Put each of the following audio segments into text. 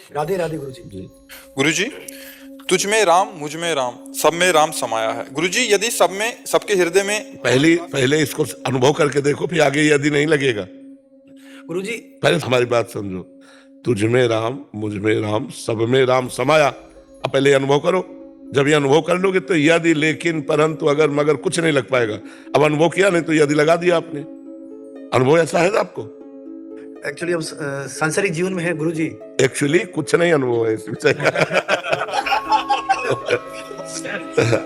राधे राधे गुरु जी। गुरुजी, तुझ में राम मुझ में राम सब में राम समाया है। गुरुजी, यदि सब में सबके हृदय में पहले इसको अनुभव करके देखो, फिर आगे यदि नहीं लगेगा। गुरु जी, पहले हमारी बात समझो। तुझ में राम मुझ में राम सब में राम समाया। अब पहले अनुभव करो। जब ये अनुभव कर लोगे तो यदि लेकिन परंतु अगर मगर कुछ नहीं लग पाएगा। अब अनुभव किया नहीं तो यदि लगा दिया आपने। अनुभव ऐसा है ना आपको? एक्चुअली हम सांसारिक जीवन में है गुरु जी। एक्चुअली कुछ नहीं अनुभव है इसमें।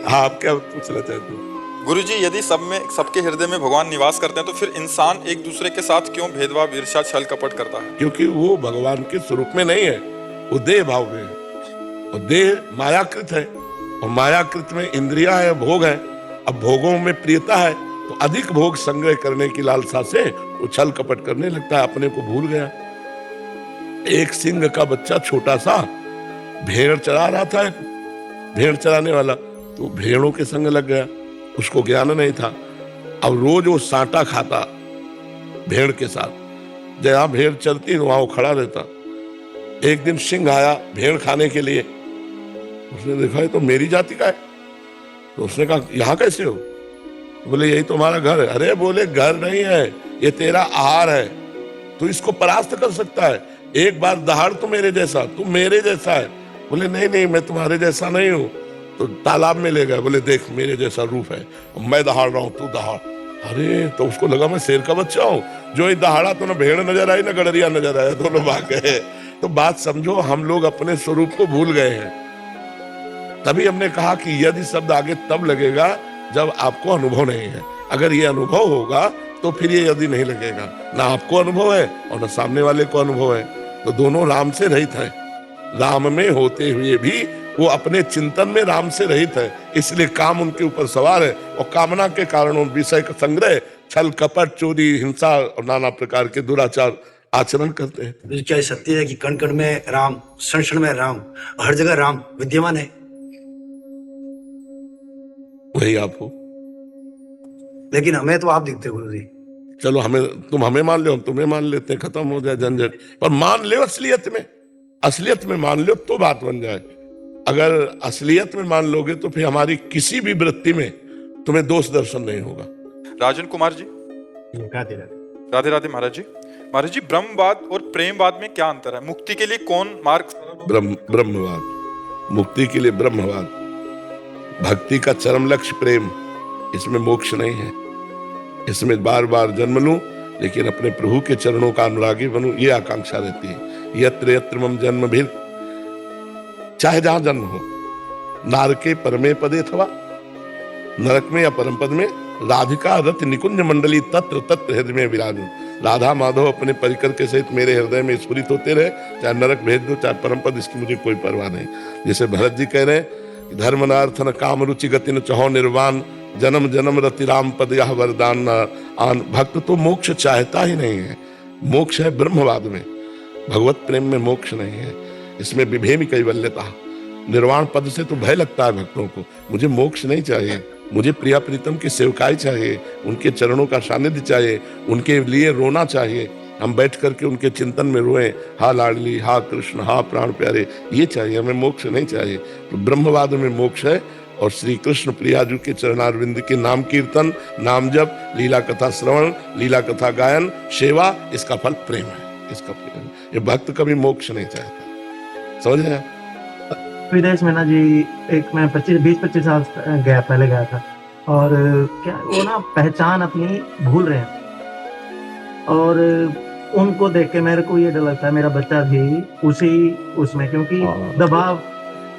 हाँ, आप क्या पूछना चाहते हो? गुरुजी, यदि सब में सबके हृदय में भगवान निवास करते हैं तो फिर इंसान एक दूसरे के साथ क्यों भेदभाव, ईर्ष्या, छल कपट करता है? क्योंकि वो भगवान के स्वरूप में नहीं है, वो देह भाव में है। और देह मायाकृत है, और मायाकृत में इंद्रिया है, भोग है। अब भोगों में प्रियता है तो अधिक भोग संग्रह करने की लालसा से वो छल कपट करने लगता है, अपने को भूल गया। एक सिंह का बच्चा छोटा सा भेड़ चरा रहा था, भेड़ चराने वाला, तो भेड़ों के संग लग गया। उसको ज्ञान नहीं था। अब रोज वो सांटा खाता भेड़ के साथ। जहां भेड़ चलती वहां वो खड़ा रहता। एक दिन सिंह आया भेड़ खाने के लिए। उसने देखा ये तो मेरी जाति का है। तो उसने कहा यहाँ कैसे हो? बोले यही तुम्हारा घर है। अरे बोले घर नहीं है, ये तेरा आहार है, तू इसको परास्त कर सकता है। एक बार दहाड़ तो मेरे जैसा, तू मेरे जैसा है। बोले नहीं नहीं, मैं तुम्हारे जैसा नहीं हूँ। तो तालाब में ले गए। बोले देख मेरे जैसा रूप है, मैं दहाड़ रहा हूँ, तू दहाड़। अरे तो उसको लगा मैं शेर का बच्चा हूँ। जो ही दहाड़ा तो ना भेड़ नजर आई ना गडरिया नजर आया, दोनों भाग गए। तो बात समझो, हम लोग अपने स्वरूप को भूल गए हैं। तभी हमने कहा कि यदि शब्द आगे तब लगेगा जब आपको अनुभव नहीं है। अगर ये अनुभव होगा तो फिर ये यदि नहीं लगेगा। ना आपको अनुभव है और ना सामने वाले को अनुभव है, तो दोनों राम से रहित हैं। राम में होते हुए भी वो अपने चिंतन में राम से रहित है, इसलिए काम उनके ऊपर सवार है। और कामना के कारण विषय का संग्रह, छल कपट, चोरी, हिंसा और नाना प्रकार के दुराचार आचरण करते हैं। गुरु जी, क्या ये सत्य है कि कण कण में राम, क्षण क्षण में राम, हर जगह राम विद्यमान है? वही आप हो। लेकिन हमें तो आप दिखते हो गुरु जी। चलो तुम हमें मान लो, हम तुम्हें मान लेते हैं, खत्म हो जाए झंझट। पर मान लो असलियत में मान लो तो बात बन जाए। अगर असलियत में मान लोगे तो फिर हमारी किसी भी वृत्ति में तुम्हें दोष दर्शन नहीं होगा। राजन कुमार जी, राधे राधे। राधे राधे महाराज जी। महाराज जी, ब्रह्मवाद और प्रेमवाद में क्या अंतर है? मुक्ति के लिए कौन मार्ग? ब्रह्मवाद, मुक्ति के लिए ब्रह्मवाद। भक्ति का चरम लक्ष्य प्रेम, इसमें मोक्ष नहीं है। इसमें बार बार जन्म लूं लेकिन अपने प्रभु के चरणों का अनुरागी बनूं, ये आकांक्षा रहती है। यत्र यत्र मम जन्म भी, चाहे जहां जन्म हो, नारके परमे पदे अथवा, नरक में या परम पद में, राधिका रथ निकुंज मंडली तत्र तत्र हृदय में विराजो। राधा माधव अपने परिकर के सहित मेरे हृदय में स्फुरित होते रहे। चाहे नरक भेज दो चाहे परम पद, इसकी मुझे कोई परवाह नहीं। जैसे भरत जी कह रहे हैं, धर्म नार्थ न काम रुचि गति न चहो निर्वाण, जन्म जन्म रति राम पद यह वरदान आन। भक्त तो मोक्ष चाहता ही नहीं है। मोक्ष है ब्रह्मवाद में, भगवत प्रेम में मोक्ष नहीं है। इसमें विभेमी कैवल्यता, निर्वाण पद से तो भय लगता है भक्तों को। मुझे मोक्ष नहीं चाहिए, मुझे प्रिया प्रीतम की सेवकाई चाहिए, उनके चरणों का सानिध्य चाहिए, उनके लिए रोना चाहिए। हम बैठ करके उनके चिंतन में रोएं, हा लाडली, हा कृष्ण, हा प्राण प्यारे, ये चाहिए हमें, मोक्ष नहीं चाहिए। तो ब्रह्मवाद में मोक्ष है। और श्री कृष्ण प्रियाजू के चरणारविंद के नाम कीर्तन, नाम जप, लीला कथा श्रवण, लीला कथा गायन, सेवा, इसका फल प्रेम है। इसका प्रेम, ये भक्त कभी मोक्ष नहीं चाहता। समझ रहे हैं? विदेश में ना जी, एक मैं 20-25 साल पहले गया था। और क्या वो ना पहचान अपनी भूल रहे हैं। और उनको देख के मेरे को ये डर लगता है मेरा बच्चा भी उसमें, क्योंकि दबाव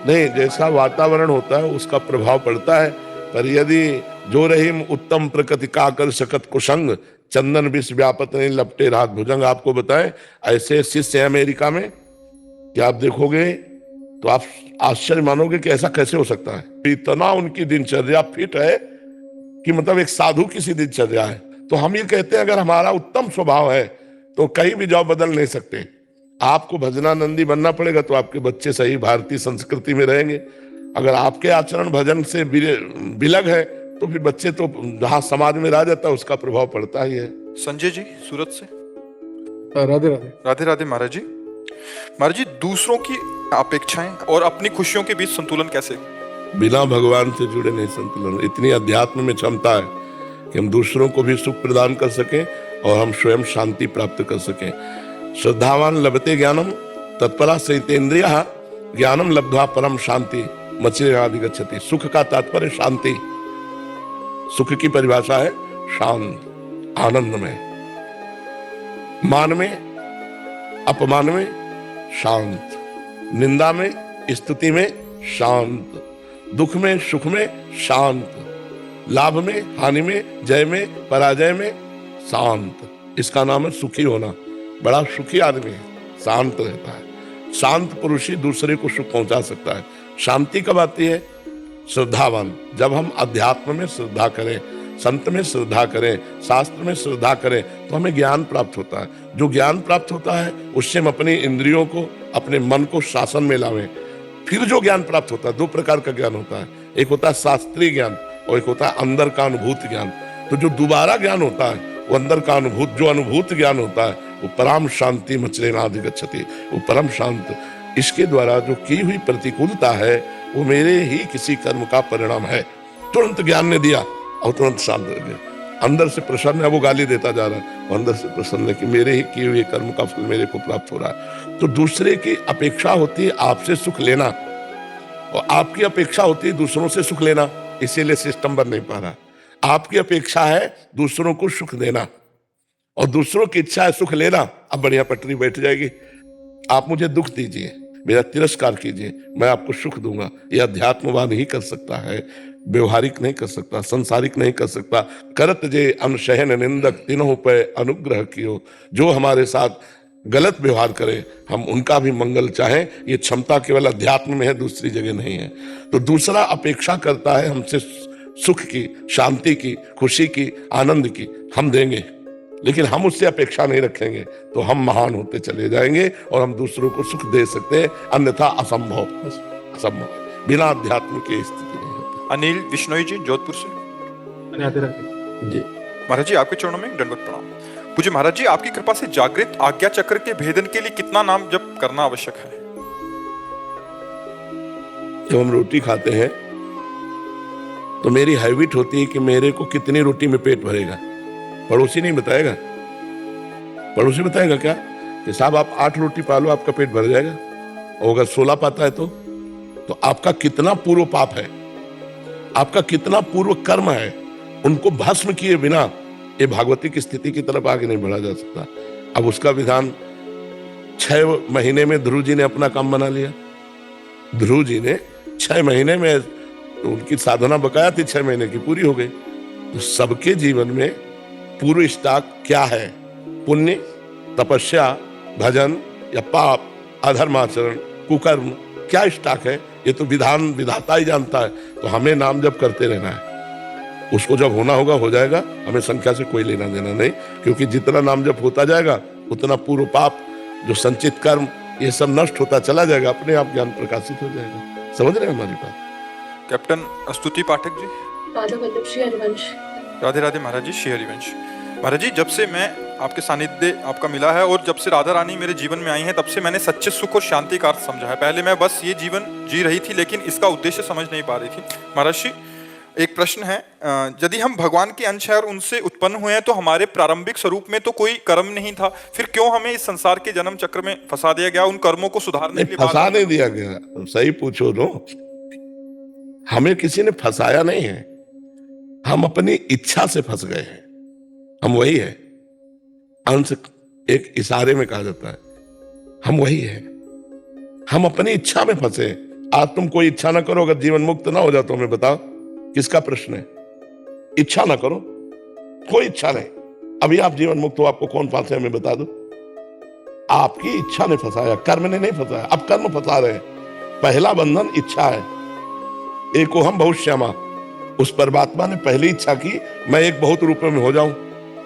नहीं, जैसा वातावरण होता है उसका प्रभाव पड़ता है। पर यदि जो रहीम उत्तम प्रकृति का कर सकत कुसंग, चंदन विष व्यापत नहीं लपटे रात भुजंग। आपको बताएं, ऐसे शिष्य है अमेरिका में कि आप देखोगे तो आप आश्चर्य मानोगे कि ऐसा कैसे हो सकता है। इतना उनकी दिनचर्या फिट है कि मतलब एक साधु की सी दिनचर्या है। तो हम ये कहते हैं अगर हमारा उत्तम स्वभाव है तो कहीं भी जाओ बदल नहीं सकते। आपको भजनानंदी बनना पड़ेगा तो आपके बच्चे सही भारतीय संस्कृति में रहेंगे। अगर आपके आचरण भजन से विलग है तो फिर बच्चे तो जहां समाज में रह जाता है उसका प्रभाव पड़ता ही है। संजय जी सूरत से। राधे राधे। राधे राधे महाराज जी। महाराज जी, दूसरों की अपेक्षाएं और अपनी खुशियों के बीच संतुलन कैसे? बिना भगवान से जुड़े नहीं संतुलन। इतनी अध्यात्म में क्षमता है कि हम दूसरों को भी सुख प्रदान कर सकें और हम स्वयं शांति प्राप्त कर सकें। श्रद्धावान लभते ज्ञानम तत्परा सहितेन्द्रियः ज्ञानम लब्ध्वा परम शांति मचिरेणाधिगच्छति। सुख का तात्पर्य शांति। सुख की परिभाषा है शांत, आनंद में, मान में, अपमान में शांत, निंदा में, स्तुति में शांत, दुख में, सुख में शांत, लाभ में, हानि में, जय में, पराजय में शांत। इसका नाम है सुखी होना। बड़ा सुखी आदमी है, शांत रहता है। शांत पुरुष ही दूसरे को सुख पहुंचा सकता है। शांति कब आती है? श्रद्धावान। जब हम अध्यात्म में श्रद्धा करें, संत में श्रद्धा करें, शास्त्र में श्रद्धा करें, तो हमें ज्ञान प्राप्त होता है। जो ज्ञान प्राप्त होता है उससे हम अपनी इंद्रियों को, अपने मन को शासन में लावें। फिर जो ज्ञान प्राप्त होता है, दो प्रकार का ज्ञान होता है। एक होता है शास्त्रीय ज्ञान और एक होता है अंदर का अनुभूत ज्ञान। तो जो दोबारा ज्ञान होता है वो अंदर का अनुभूत, जो अनुभूत ज्ञान होता है वो परम शांति मचिरेणाधिगच्छति, वो परम शांत। इसके द्वारा जो की हुई प्रतिकूलता है वो मेरे ही किसी कर्म का परिणाम है। तुरंत ज्ञान ने दिया और तुरंत शांत हो गया। अंदर से प्रसन्न है, वो गाली देता जा रहा है, और अंदर से प्रसन्न है कि मेरे ही किए हुए कर्म का फल मेरे को प्राप्त हो रहा है। तो दूसरे की अपेक्षा होती है आपसे सुख लेना, और आपकी अपेक्षा होती है दूसरों से सुख लेना। इसीलिए सिस्टम बन नहीं पा रहा। आपकी अपेक्षा है दूसरों को सुख देना और दूसरों की इच्छा है सुख लेना। अब बढ़िया पटरी बैठ जाएगी। आप मुझे दुख दीजिए, मेरा तिरस्कार कीजिए, मैं आपको सुख दूंगा। यह अध्यात्मवान ही कर सकता है, व्यवहारिक नहीं कर सकता, संसारिक नहीं कर सकता। करत जे अनशहन निंदक तिन्हों पे अनुग्रह कियो। जो हमारे साथ गलत व्यवहार करे हम उनका भी मंगल चाहें, ये क्षमता केवल अध्यात्म में है, दूसरी जगह नहीं है। तो दूसरा अपेक्षा करता है हमसे सुख की, शांति की, खुशी की, आनंद की, हम देंगे, लेकिन हम उससे अपेक्षा नहीं रखेंगे तो हम महान होते चले जाएंगे और हम दूसरों को सुख दे सकते हैं। अन्यथा असंभव, असंभव। बिना अध्यात्म की स्थिति नहीं होती। अनिल विश्नोई जी, जोधपुर से। जी महाराज जी, आपके चरणों में दंडवत प्रणाम। पूज्य महाराज जी, आपकी कृपा से जागृत आज्ञा चक्र के भेदन के लिए कितना नाम जप करना आवश्यक है? जब हम रोटी खाते हैं तो मेरी हैबिट होती है कि मेरे को कितनी रोटी में पेट भरेगा। पड़ोसी नहीं बताएगा। पड़ोसी बताएगा क्या कि साहब आप 8 रोटी पा लो आपका पेट भर जाएगा, और अगर 16 पाता है तो आपका कितना पूर्व पाप है, आपका कितना पूर्व कर्म है, उनको भस्म किए बिना ये भागवती की स्थिति की तरफ आगे नहीं बढ़ा जा सकता। अब उसका विधान 6 महीने में ध्रुव जी ने अपना काम बना लिया। ध्रुव जी ने 6 महीने में, तो उनकी साधना बकाया थी 6 महीने की, पूरी हो गई। तो सबके जीवन में पूर्व स्टॉक क्या है? पुण्य, तपस्या, भजन या पाप, अधर्माचरण, कुकर्म, क्या स्टॉक है? ये तो विधान विधाता ही जानता है। तो हमें नाम जप करते रहना है। उसको जब होना होगा हो जाएगा, हमें संख्या से कोई लेना देना नहीं, क्योंकि जितना नाम जप होता जाएगा उतना पूर्व पाप, जो संचित कर्म, ये सब नष्ट होता चला जाएगा, अपने आप ज्ञान प्रकाशित हो जाएगा। समझ रहे हैं हमारी बात? कैप्टन स्तुति पाठक जी। राधा वल्लभ श्री हरिवंश। राधे राधे महाराज जी, श्री हरिवंश। महाराज जी, जब से मैं आपके सानिध्य आपका मिला है और जब से राधा रानी मेरे जीवन में आई हैं, तब से मैंने सच्चे सुख और शांति का अर्थ समझा है। पहले मैं बस ये जीवन जी रही थी, लेकिन इसका उद्देश्य समझ नहीं पा रही थी। महाराज जी, एक प्रश्न है, यदि हम भगवान के अंश हैं और उनसे उत्पन्न हुए हैं, तो हमारे प्रारंभिक स्वरूप में तो कोई कर्म नहीं था, फिर क्यों हमें इस संसार के जन्म चक्र में फंसा दिया गया? उन कर्मों को सुधारने के लिए फंसा नहीं दिया गया। तुम सही पूछो नो, हमें किसी ने फंसाया नहीं है, हम अपनी इच्छा से फंस गए हैं। हम वही है। अंश एक इशारे में कहा जाता है, हम वही है। हम अपनी इच्छा में फंसे। आज तुम कोई इच्छा ना करो, अगर जीवन मुक्त ना हो जाओ तो हमें बताओ किसका प्रश्न है? इच्छा ना करो, कोई इच्छा नहीं। अभी आप जीवन मुक्त हो, आपको कौन फांसे हमें बता दो। आपकी इच्छा ने फंसाया, कर्म ने नहीं फंसाया। अब कर्म फंसा रहे हैं। पहला बंधन इच्छा है। एको हम बहुत श्यामा, उस परमात्मा ने पहली इच्छा की मैं एक बहुत रूपों में हो जाऊं।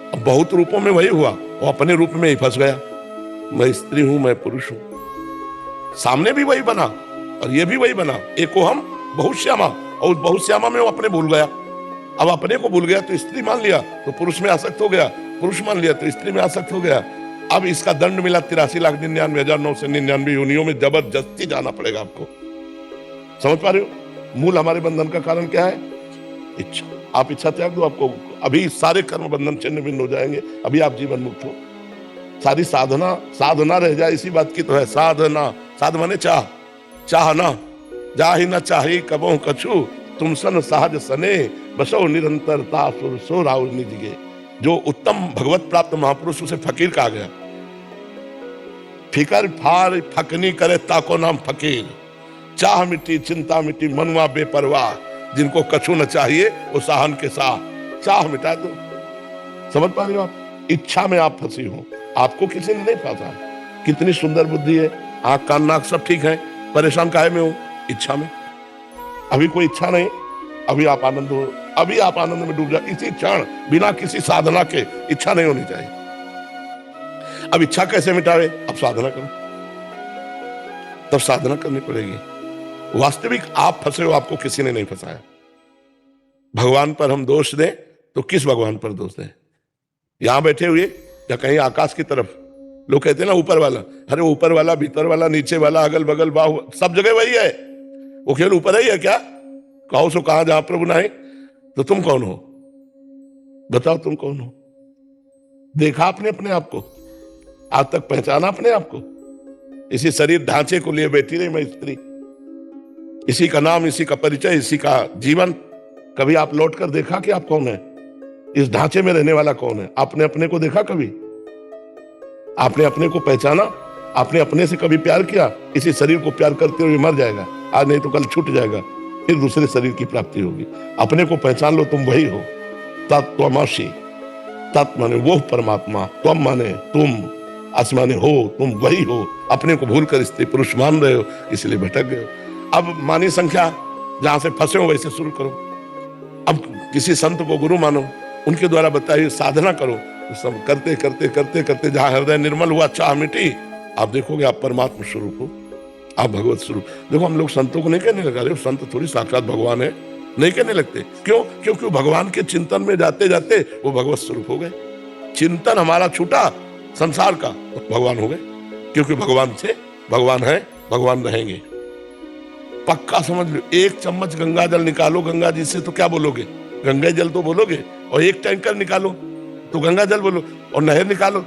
अब बहुत रूपों में वही हुआ, वो अपने रूप में ही फंस गया। मैं स्त्री हूं, मैं पुरुष हूं। सामने भी वही बना और ये भी वही बना, एको हम बहुत श्यामा, और उस बहुत श्यामा में वो अपने भूल गया। अब अपने को भूल गया तो स्त्री मान लिया तो पुरुष में आसक्त हो गया, पुरुष मान लिया तो स्त्री में आसक्त हो गया। अब इसका दंड मिला 83,99,999 योनियों में जबरदस्ती जाना पड़ेगा आपको। समझ पा रहे हो? मूल हमारे बंधन का कारण क्या है? इच्छा। आप इच्छा त्याग दो, आपको अभी सारे कर्म बंधन छिन्न भिन्न हो जाएंगे, अभी आप जीवन मुक्त हो। सारी साधना रह जाए, इसी बात की तो है साधना। साध माने चाहना। जा ही न चाही कबो कछु, तुम सन सहज सने, बसो निरंतरता सुर सो राउ निजगे। जो उत्तम भगवत प्राप्त महापुरुष, उसे फकीर कहा गया। फिकर फार फकनी करे ताको नाम फकीर। चाह मिट्टी चिंता मिट्टी मनुआ बेपरवाह, जिनको कछु न चाहिए वो साहन के साथ चाह मिटा दो। समझ पा रहे हो आप? इच्छा में आप फंसी हो, आपको किसी ने नहीं फंसा। कितनी सुंदर बुद्धि है, आंख कान नाक सब ठीक है, परेशान काहे में हो? इच्छा में। अभी कोई इच्छा नहीं, अभी आप आनंद हो, अभी आप आनंद में डूब जाए इसी क्षण, बिना किसी साधना के। इच्छा नहीं होनी चाहिए। अब इच्छा कैसे मिटावे? अब साधना करो, तब साधना करनी पड़ेगी। वास्तविक आप फंसे हो, आपको किसी ने नहीं फंसाया। भगवान पर हम दोष दें तो किस भगवान पर दोष दें? यहां बैठे हुए या कहीं आकाश की तरफ? लोग कहते हैं ना ऊपर वाला। अरे ऊपर वाला, भीतर वाला, नीचे वाला, अगल बगल, बाहु, सब जगह वही है। वो केवल ऊपर ही है क्या? कहो सो कहां जहां प्रभु ना है। तो तुम कौन हो? बताओ तुम कौन हो? देखा आपने अपने आप को? आज तक पहचाना अपने आप को? इसी शरीर ढांचे को लिए बैठी रही मैं स्त्री, इसी का नाम, इसी का परिचय, इसी का जीवन। कभी आप लौट कर देखा कि आप कौन है? इस ढांचे में रहने वाला कौन है? आपने अपने को देखा कभी? आपने अपने को पहचाना? आपने अपने से कभी प्यार किया? इसी शरीर को प्यार करते हुए मर जाएगा, आज नहीं तो कल छूट जाएगा, फिर दूसरे शरीर की प्राप्ति होगी। अपने को पहचान लो, तुम वही हो। तत्त्वमसि, तत् माने वो परमात्मा, त्वम माने तुम, अस माने हो, तुम वही हो। अपने को भूल कर स्त्री पुरुष मान रहे हो, इसलिए भटक गए हो। अब मानी संख्या, जहां से फंसे हो वैसे शुरू करो। अब किसी संत को गुरु मानो, उनके द्वारा बताइए साधना करो। तो सब करते करते करते करते जहां हृदय निर्मल हुआ, चाह मिटी, आप देखोगे आप परमात्मा स्वरूप हो, आप भगवत स्वरूप। देखो हम लोग संतों को नहीं कहने लगा रहे, संत थोड़ी साक्षात भगवान है, नहीं कहने लगते। क्यों? क्योंकि भगवान के चिंतन में जाते जाते वो भगवत स्वरूप हो गए। चिंतन हमारा छूटा संसार का, तो भगवान हो गए। क्योंकि भगवान से भगवान है, भगवान रहेंगे। पक्का समझ लो। एक चम्मच गंगा जल निकालो गंगा जी से तो क्या बोलोगे? गंगा जल तो बोलोगे। और एक टैंकर निकालो तो गंगा जल बोलो, और नहर निकालो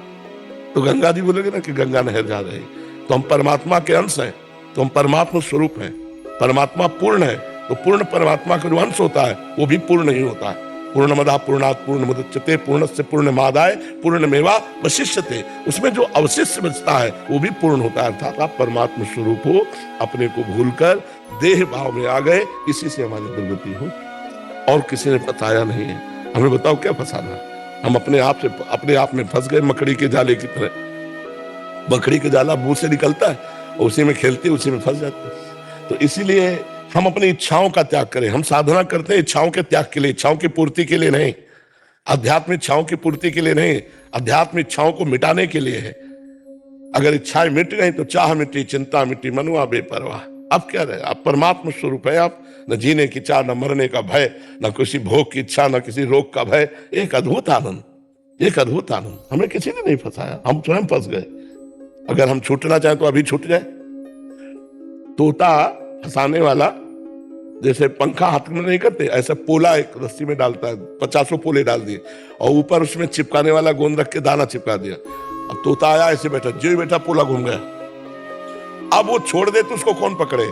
तो गंगा जी बोलोगे ना कि गंगा नहर जा रही। तो हम परमात्मा के अंश हैं, तो हम परमात्मा स्वरूप हैं। परमात्मा पूर्ण है, तो पूर्ण परमात्मा का जो अंश होता है वो भी पूर्ण नहीं होता है। पूर्णमदः पूर्णात् पूर्णमुदच्यते पूर्णस्य पूर्णमादाय पूर्णमेवा वशिष्यते। उसमें जो अवशिष्ट बचता है वो भी पूर्ण होता है। अर्थात आप परमात्मा स्वरूप हो, अपने को भूलकर देह भाव में आ गए, इसी से हमारी दुर्गति हो। और किसी ने बताया नहीं है। हमें बताओ क्या फंसाना? हम अपने आप में फंस गए, मकड़ी के जाले की तरह। मकड़ी के जाला मुंह से निकलता है, उसी में खेलते, उसी में फंस जाते। तो इसीलिए हम अपनी इच्छाओं का त्याग करें। हम साधना करते हैं इच्छाओं के त्याग के लिए, इच्छाओं की पूर्ति के लिए नहीं। अध्यात्म इच्छाओं की पूर्ति के लिए नहीं, अध्यात्म इच्छाओं को मिटाने के लिए है। अगर इच्छाएं मिट गई तो चाह मिट्टी, चिंता मिट्टी, मनुआ बेपरवाह। अब क्या रहे? आप परमात्मा स्वरूप है। आप न जीने की चाह, न मरने का भय, न किसी भोग की इच्छा, न किसी रोग का भय। एक अद्भुत आनंद, एक अद्भुत आनंद। हमें किसी ने नहीं फंसाया, हम स्वयं फंस गए। अगर हम छूटना चाहें तो अभी छूट जाए। तोता फंसाने वाला जैसे पंखा हाथ में नहीं करते, ऐसा पोला एक रस्सी में डालता है, 50 पोले डाल दिए और ऊपर उसमें चिपकाने वाला गोंद रख के दाना चिपका दिया। अब तोता आया, ऐसे बैठा, जो बैठा पोला घूम गया। अब वो छोड़ दे तो उसको कौन पकड़े?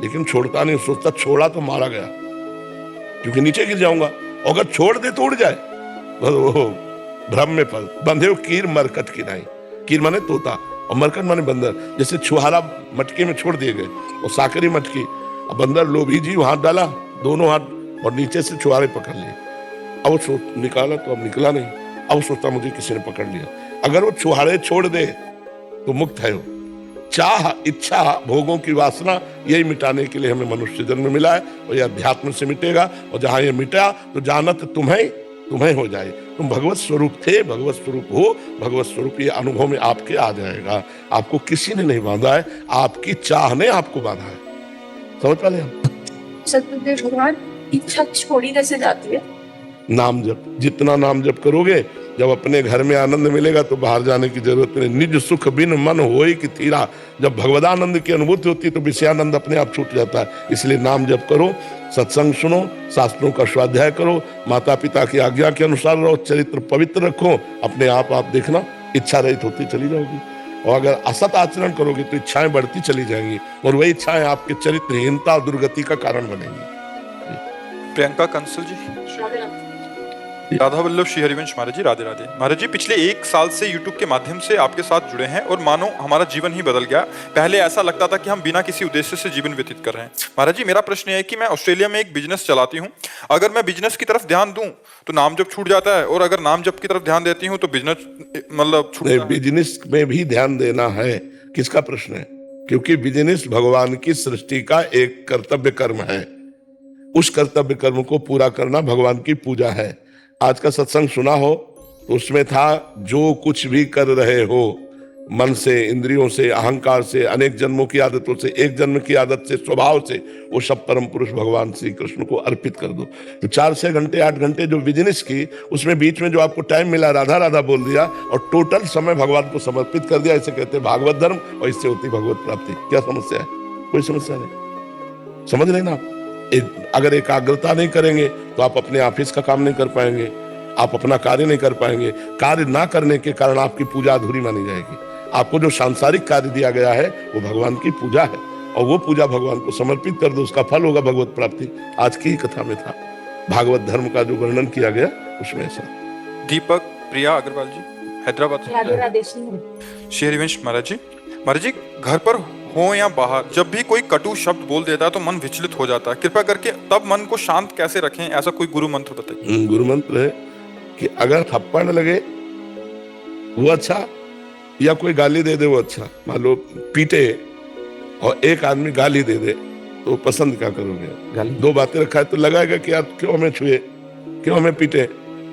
लेकिन छोड़ता नहीं, सोचता छोड़ा तो मारा गया, क्योंकि नीचे गिर जाऊंगा। अगर छोड़ दे तो उड़ जाए। भ्रम में फंस बंधे हो कीर मरकट की नहीं। कीर माने तोता और मरकट माने बंदर। जैसे छुहारा मटके में छोड़ दिए गए और साकरी मटकी, अब बंदर लोभी जीव हाथ डाला, दोनों हाथ, और नीचे से छुहारे पकड़ लिए। अब वो निकाला तो अब निकला नहीं। अब वो सोचता मुझे किसी ने पकड़ लिया। अगर वो छुहारे छोड़ दे तो मुक्त है वो। चाह, इच्छा, भोगों की वासना, यही मिटाने के लिए हमें मनुष्य जन्म मिला है, और यह अध्यात्म से मिटेगा। और जहां ये मिटा तो जानत तुम्हें हो जाए। तुम भगवत स्वरूप थे, भगवत स्वरूप हो, भगवत स्वरूप ये अनुभव में आपके आ जाएगा। आपको किसी ने नहीं बांधा है, आपकी चाह ने आपको बांधा है। समझ पा रहे हम? सतगुरुदेव भगवान, इच्छा छोड़ी कैसे जाती है? नाम जप, जितना नाम जप करोगे जब अपने घर में आनंद मिलेगा तो बाहर जाने की जरूरत नहीं। निज सुख बिन मन होई कि थीरा, जब भगवदानंद की अनुभूति होती है तो विषयानंद अपने आप छूट जाता है। इसलिए नाम जप करो, सत्संग सुनो, शास्त्रों का स्वाध्याय करो, माता पिता की आज्ञा के अनुसार रहो, चरित्र पवित्र रखो, अपने आप देखना इच्छा रहित होती चली जाओगी। और अगर असत आचरण करोगे तो इच्छाएं बढ़ती चली जाएंगी और वही इच्छाएं आपके चरित्रहीनता और दुर्गति का कारण बनेंगी। प्रियंका कंसल जी, राधे राधे। राधा वल्लभ श्री हरिवंश महाराज जी, राधे राधे। महाराज जी, पिछले 1 साल से YouTube के माध्यम से आपके साथ जुड़े हैं और मानो हमारा जीवन ही बदल गया। पहले ऐसा लगता था कि हम बिना किसी उद्देश्य से जीवन व्यतीत कर रहे हैं। महाराज जी, मेरा प्रश्न है कि मैं ऑस्ट्रेलिया में एक बिजनेस चलाती हूँ। अगर मैं बिजनेस की तरफ ध्यान दूं तो नाम जप छूट जाता है, और अगर नाम जप की तरफ ध्यान देती हूँ तो बिजनेस मतलब छूट जाता है। बिजनेस में भी ध्यान देना है, किसका प्रश्न है? क्योंकि बिजनेस भगवान की सृष्टि का एक कर्तव्य कर्म है। उस कर्तव्य कर्म को पूरा करना भगवान की पूजा है। आज का सत्संग सुना हो तो उसमें था, जो कुछ भी कर रहे हो मन से, इंद्रियों से, अहंकार से, अनेक जन्मों की आदतों से, एक जन्म की आदत से, स्वभाव से, वो सब परम पुरुष भगवान श्री कृष्ण को अर्पित कर दो। तो 4-6 घंटे 8 घंटे जो बिजनेस की, उसमें बीच में जो आपको टाइम मिला राधा राधा बोल दिया और टोटल समय भगवान को समर्पित कर दिया। इसे कहते हैं भागवत धर्म और इससे होती भगवत प्राप्ति। क्या समस्या है? कोई समस्या नहीं। समझ लेना आप। अगर एकाग्रता नहीं करेंगे तो आप अपने ऑफिस का काम नहीं कर पाएंगे, आप अपना कार्य नहीं कर पाएंगे। कार्य ना करने के कारण आपकी पूजा अधूरी मानी जाएगी। आपको जो सांसारिक कार्य दिया गया है वो भगवान की पूजा है, और वो पूजा भगवान को समर्पित कर दो, उसका फल होगा भगवत प्राप्ति। आज की ही कथा में था भागवत धर्म का जो वर्णन किया गया, उसमें ऐसा। दीपक प्रिया अग्रवाल जी, हैदराबाद से। राधे राधे। श्री हरिवंश महाराज जी, महाराज जी, घर पर हो या बाहर जब भी कोई कटु शब्द बोल देता है तो मन विचलित हो जाता है। कृपया करके तब मन को शांत कैसे रखें, ऐसा कोई गुरु मंत्र बताइए। गुरु मंत्र है कि अगर थप्पड़ लगे वो अच्छा, या कोई गाली दे दे वो अच्छा। मान लो पीटे और एक आदमी गाली दे दे तो पसंद क्या करोगे? गाली। 2 बातें रखा है तो लगाएगा कि यार क्यों हमें छुए, क्यों हमें पीटे,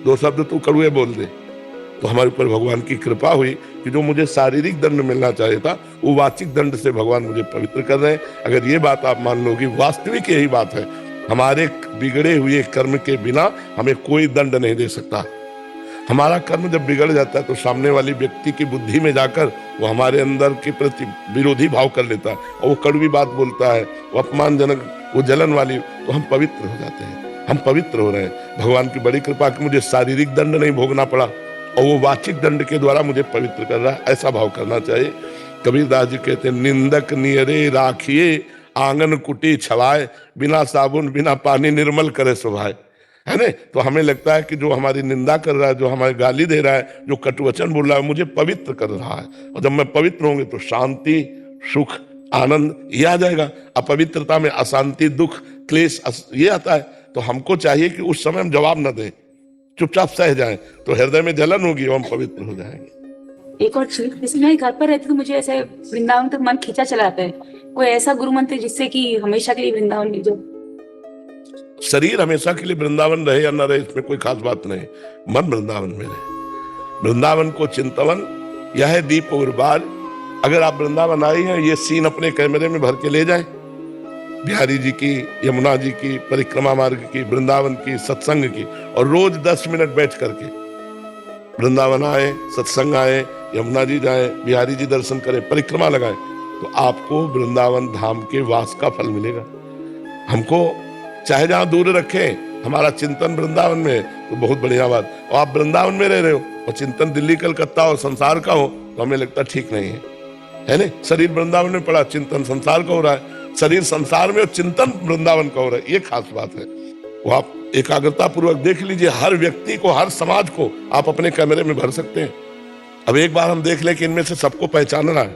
2 शब्द तू कड़ुए बोल दे। तो हमारे ऊपर भगवान की कृपा हुई कि जो मुझे शारीरिक दंड मिलना चाहिए था वो वाचिक दंड से भगवान मुझे पवित्र कर रहे हैं। अगर ये बात आप मान लो कि वास्तविक यही बात है, हमारे बिगड़े हुए कर्म के बिना हमें कोई दंड नहीं दे सकता। हमारा कर्म जब बिगड़ जाता है तो सामने वाली व्यक्ति की बुद्धि में जाकर वो हमारे अंदर के प्रति विरोधी भाव कर लेता है और वो कड़वी बात बोलता है, वो अपमानजनक, वो जलन वाली, तो हम पवित्र हो जाते हैं। हम पवित्र हो रहे हैं। भगवान की बड़ी कृपा कि मुझे शारीरिक दंड नहीं भोगना पड़ा और वो वाचिक दंड के द्वारा मुझे पवित्र कर रहा है। ऐसा भाव करना चाहिए। कबीरदास जी कहते हैं, निंदक नियरे राखिए आंगन कुटी छवाए, बिना साबुन बिना पानी निर्मल करे सुभाए। है ना? तो हमें लगता है कि जो हमारी निंदा कर रहा है, जो हमारी गाली दे रहा है, जो कटुवचन बोल रहा है, मुझे पवित्र कर रहा है। और जब मैं पवित्र होंगे तो शांति, सुख, आनंद ये आ जाएगा। अपवित्रता में अशांति, दुख, क्लेश ये आता है। तो हमको चाहिए कि उस समय हम जवाब न दें, चुपचाप सह जाएं, तो हृदय में जलन होगी और हम पवित्र हो जाएंगे। एक और चीज, जैसे मैं घर पर रहती तो मुझे ऐसे वृंदावन तक मन खींचा चला आता है। कोई ऐसा गुरु मंत्र जिससे कि हमेशा के लिए वृंदावन में, जो शरीर हमेशा के लिए वृंदावन रहे या न रहे इसमें कोई खास बात नहीं, मन वृंदावन में रहे। वृंदावन को चिंतवन यह है दीप और बार। अगर आप वृंदावन आई हैं, ये सीन अपने कैमरे में भर के ले जाएं, बिहारी जी की, यमुना जी की, परिक्रमा मार्ग की, वृंदावन की, सत्संग की, और रोज 10 मिनट बैठ करके वृंदावन आए, सत्संग आए, यमुना जी जाए, बिहारी जी दर्शन करें, परिक्रमा लगाए, तो आपको वृंदावन धाम के वास का फल मिलेगा। हमको चाहे जहां दूर रखें, हमारा चिंतन वृंदावन में है तो बहुत बढ़िया बात। और आप वृंदावन में रह रहे हो और चिंतन दिल्ली कलकत्ता और संसार का हो तो हमें लगता ठीक नहीं है ना? शरीर वृंदावन में पड़ा, चिंतन संसार का हो रहा है। शरीर संसार में और चिंतन वृंदावन का हो रहा है, ये खास बात है। वो आप एकाग्रता पूर्वक देख लीजिए। हर व्यक्ति को, हर समाज को आप अपने कैमरे में भर सकते हैं। अब एक बार हम देख लें कि इनमें से सबको पहचानना है,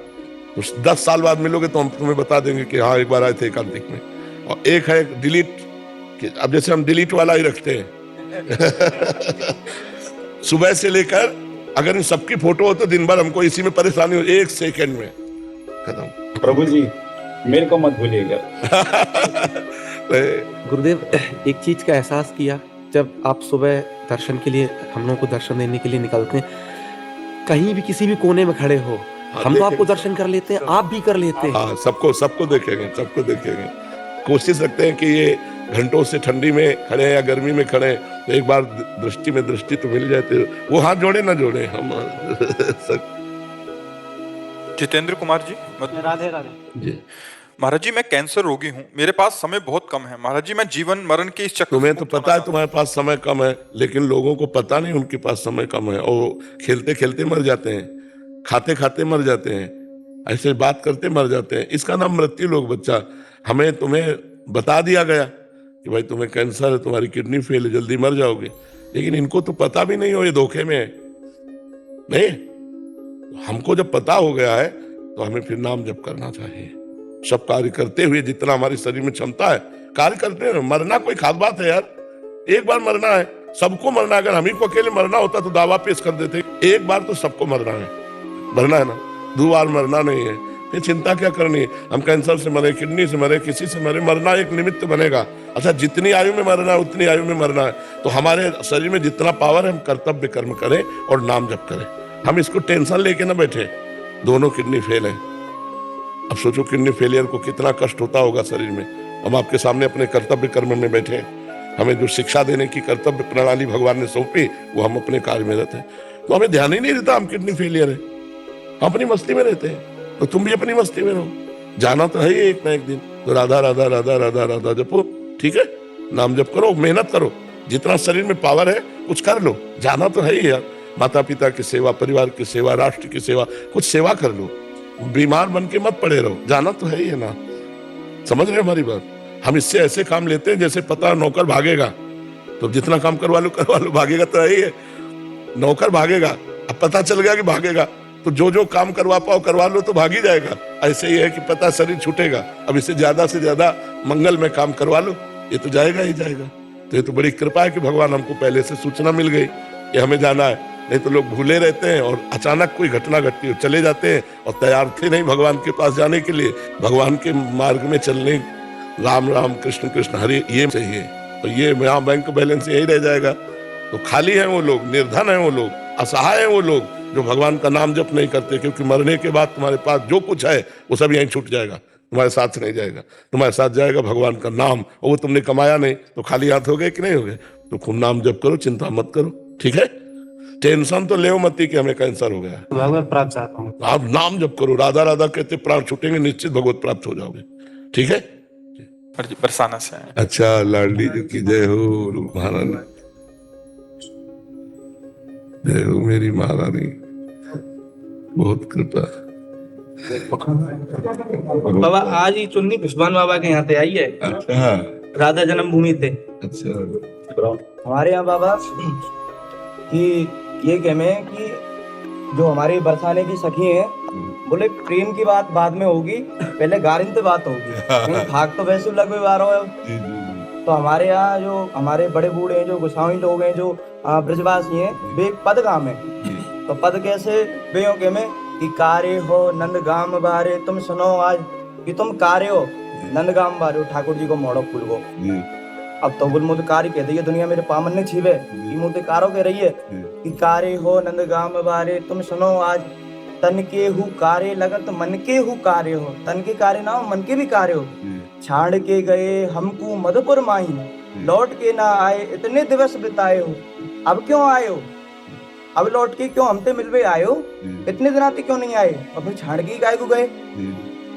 तो 10 साल बाद मिलोगे तो हम तुम्हें बता देंगे कि हाँ एक बार आए थे एकांतिक में। और एक है डिलीट, अब जैसे हम डिलीट वाला ही रखते हैं सुबह से लेकर, अगर इन सबकी फोटो हो तो दिन भर हमको इसी में परेशानी हो, 1 सेकंड में खत्म। प्रभु जी मेरे को मत भूलिएगा। गुरुदेव, एक चीज का एहसास किया जब आप सुबह दर्शन के लिए, हम लोगों को दर्शन देने के लिए निकलते हैं, कहीं भी किसी भी कोने में खड़े हो, हम तो आपको दर्शन कर लेते हैं, आप भी कर लेते हैं। हाँ, सबको देखेंगे, सबको देखेंगे। कोशिश रखते हैं कि ये घंटों से ठंडी में खड़े हैं या गर्मी में खड़े हैं, तो एक बार दृष्टि में दृष्टि तो मिल जाए, तो वो हाथ जोड़े ना जोड़े हम जितेंद्र कुमार जी, राधे राधे जी। महाराज जी मैं कैंसर रोगी हूँ, मेरे पास समय बहुत कम है महाराज जी, मैं जीवन मरण के इस चक्कर तुम्हें से तो मुक्त होना पता है चाहता तुम्हारे पास समय कम है, लेकिन लोगों को पता नहीं उनके पास समय कम है, और खेलते खेलते मर जाते हैं, खाते खाते मर जाते हैं, ऐसे बात करते मर जाते हैं। इसका नाम मृत्यु लोग बच्चा। हमें तुम्हें बता दिया गया कि भाई तुम्हें कैंसर है, तुम्हारी किडनी फेल है, जल्दी मर जाओगे, लेकिन इनको तो पता भी नहीं हो, ये धोखे में है। नहीं, हमको जब पता हो गया है तो हमें फिर नाम जप करना चाहिए, सब कार्य करते हुए जितना हमारे शरीर में क्षमता है कार्य करते हैं। मरना कोई खास बात है यार, एक बार मरना है, सबको मरना है। अगर हम ही को अकेले मरना होता तो दावा पेश कर देते, एक बार तो सबको मरना है ना, 2 बार मरना नहीं है, फिर चिंता क्या करनी है। हम कैंसर से मरे, किडनी से मरे, किसी से मरे, मरना एक निमित्त बनेगा। अच्छा, जितनी आयु में मरना है उतनी आयु में मरना है, तो हमारे शरीर में जितना पावर है हम कर्तव्य कर्म करें और नाम जप करें। हम इसको टेंशन लेके ना बैठे, दोनों किडनी फेल है। अब सोचो किडनी फेलियर को कितना कष्ट होता होगा शरीर में। हम आपके सामने अपने कर्तव्य कर्म में बैठे हैं, हमें जो शिक्षा देने की कर्तव्य प्रणाली भगवान ने सौंपी वो हम अपने कार्य में रहते हैं, तो हमें ध्यान ही नहीं देता हम किडनी फेलियर है, हम अपनी मस्ती में रहते हैं। तो तुम भी अपनी मस्ती में रहो, जाना तो है ही एक ना एक दिन, तो राधा राधा राधा राधा राधा जपो, ठीक है, नाम जप करो, मेहनत करो, जितना शरीर में पावर है कुछ कर लो, जाना तो है ही यार। माता पिता की सेवा, परिवार की सेवा, राष्ट्र की सेवा, कुछ सेवा कर लो, बीमार बन के मत पड़े रहो, जाना तो है ही है ना। समझ रहे हो हमारी बात? हम इससे ऐसे काम लेते हैं जैसे पता नौकर भागेगा तो जितना काम करवा लो, भागेगा तो है ही है, नौकर भागेगा। अब पता चल गया कि भागेगा तो जो काम करवा लो तो भाग ही जाएगा। ऐसे ही है कि पता शरीर छूटेगा, अब इससे ज्यादा से ज्यादा मंगल में काम करवा लो, ये तो जाएगा ही जाएगा। तो ये तो बड़ी कृपा है कि भगवान हमको पहले से सूचना मिल गई कि हमें जाना है, नहीं तो लोग भूले रहते हैं और अचानक कोई घटना घटती है चले जाते हैं और तैयार थे नहीं भगवान के पास जाने के लिए। भगवान के मार्ग में चलने, राम राम कृष्ण कृष्ण हरे, ये चाहिए, तो ये यहाँ बैंक बैलेंस यही रह जाएगा। तो खाली है वो लोग, निर्धन है वो लोग, असहाय है वो लोग जो भगवान का नाम जप नहीं करते, क्योंकि मरने के बाद तुम्हारे पास जो कुछ है वो सब यहीं छूट जाएगा, तुम्हारे साथ नहीं जाएगा। तुम्हारे साथ जाएगा भगवान का नाम, और वो तुमने कमाया नहीं तो खाली हाथ हो गए कि नहीं हो गए। तो खूब नाम जप करो, चिंता मत करो, ठीक है। टेंशन तो ले मत कि हमें कैंसर हो गया, भगवत प्राप्त चाहता हूँ। आप नाम जप करो, राधा राधा कहते प्राण छूटेंगे, निश्चित भगवत प्राप्त हो जाओगे, ठीक है। बरसाना से आए। अच्छा, लाडली जी की जय हो, रूप महारानी जय हो, मेरी महारानी बहुत कृपा। बाबा आज ही चुन्नी पुष्पान बाबा के यहाँ पे आई है। अच्छा, राधा जन्मभूमि थे। अच्छा, हमारे यहाँ बाबा कि ये कहमे कि जो हमारी बरसाने की सखी हैं, बोले प्रेम की बात बाद में होगी, पहले गारिन से बात होगी, भाग तो वैसे लग भी रहा है। तो हमारे यहाँ जो हमारे बड़े बूढ़े हैं, जो गोसाई लोग हैं, जो ब्रजवासी हैं, वे एक पद गाम है। तो पद कैसे वे के में कि कारे हो नंदगाम बारे तुम सुनो आज, कि तुम कारे हो नंदगाम बारे हो ठाकुर जी को मोड़ो फूल को। अब तो गुल मुद कार्य कह दिए दुनिया मेरे पामन ने छीवे कि मुझे कारो कह रही है कि कारे हो नंदगाम बारे तुम सुनो आज, तन के हु कारे लगत मन के हु कार्य हो, तन के कार्य ना हो मन के भी कार्य हो। छाड़ के गए हमको मधुपुर माही, लौट के ना आए इतने दिवस बिताए हो, अब क्यों आए हो, अब लौट के क्यों हमसे मिलवे आए हो, इतने दिन आते क्यों नहीं आए। और फिर छाड़ के गाय को गए,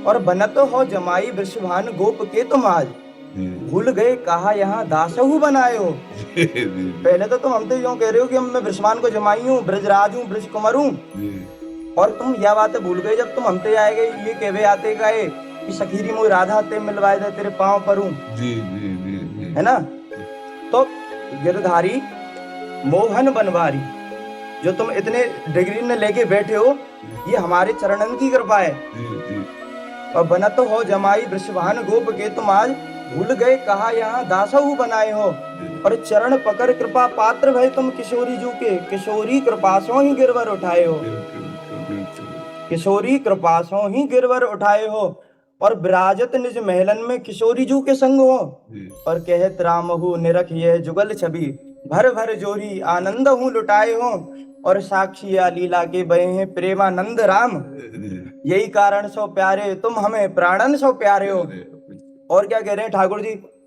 और बनत हो जमाई वृषभान गोप के तुम आज, भूल गए कहा यहाँ दासहु बनाए हो। पहले तो तुम हमसे यूं कह रहे हो कि मैं वृषभान को जमाई हूँ, ब्रजराज हूँ, ब्रज कुमार हूँ, और तुम यह बातें भूल गए जब तुम हमसे आए गए ये कहवे आते गए कि सखीरी मुझे राधा ते मिलवाए दे तेरे पांव पर हूँ, है ना। तो गिरधारी मोहन बनवारी जो तुम इतने डिग्री में लेके बैठे हो, ये हमारे चरणन की कृपा है। और बनत हो जमाई वृषभान गोप के तुम आज, भूल गए कहा यहाँ दासहु बनाए हो। और चरण पकड़ कृपा पात्र भय तुम किशोरी जू के, किशोरी कृपा सो ही गिरवर उठाए हो, किशोरी कृपा सो ही गिरवर उठाए हो। और विराजत निज महलन में किशोरी जू के संग हो, और कहत रामहु निरख यह जुगल छवि, भर भर जोरी आनंद हूँ लुटाए हो। और साक्षी लीला के बहे हैं प्रेमानंद राम, यही कारण सो प्यारे तुम हमें प्राणन सो प्यारे हो। और क्या कह रहे हैं ठाकुर जी